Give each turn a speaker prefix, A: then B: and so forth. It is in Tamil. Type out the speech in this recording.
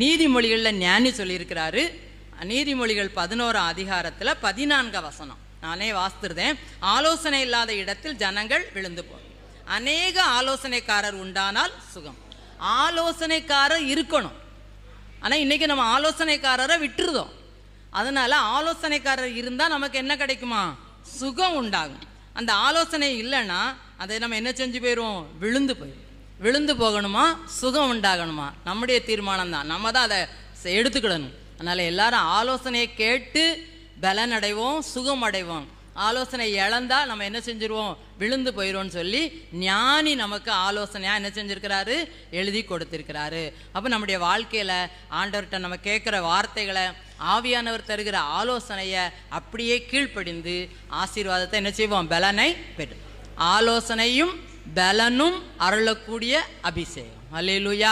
A: நீதிமொழிகளில் ஞானி சொல்லியிருக்கிறாரு. நீதிமொழிகள் 11ஆம் அதிகாரத்தில் 14 வசனம் நானே வாசித்திருந்தேன். ஆலோசனை இல்லாத இடத்தில் ஜனங்கள் விழுந்து போகும். அநேக ஆலோசனைக்காரர் உண்டானால் சுகம். ஆலோசனைக்காரர் இருக்கணும். ஆனால் இன்னைக்கு நம்ம ஆலோசனைக்காரரை விட்டுருதோம். அதனால ஆலோசனைக்காரர் இருந்தால் நமக்கு என்ன கிடைக்குமா? சுகம் உண்டாகும். அந்த ஆலோசனை இல்லைன்னா அதை நம்ம என்ன செஞ்சு போயிடுவோம்? விழுந்து போயிடும். விழுந்து போகணுமா சுகம் உண்டாகணுமா? நம்முடைய தீர்மானம் தான். நம்ம தான் அதை எடுத்துக்கிடணும். அதனால் எல்லாரும் ஆலோசனையை கேட்டு பலன் அடைவோம், சுகம் அடைவோம். ஆலோசனை இழந்தால் நம்ம என்ன செஞ்சிருவோம்? விழுந்து போயிடும்னு சொல்லி ஞானி நமக்கு ஆலோசனையாக என்ன செஞ்சுருக்கிறாரு? எழுதி கொடுத்துருக்கிறாரு. அப்போ நம்முடைய வாழ்க்கையில் ஆண்டவர்கிட்ட நம்ம கேட்குற வார்த்தைகளை, ஆவியானவர் தருகிற ஆலோசனையை அப்படியே கீழ்ப்படிந்து ஆசீர்வாதத்தை என்ன செய்வோம்? பலனை பெறும். ஆலோசனையும் பலனும் அருளக்கூடிய அபிஷேகம். அல்லேலூயா.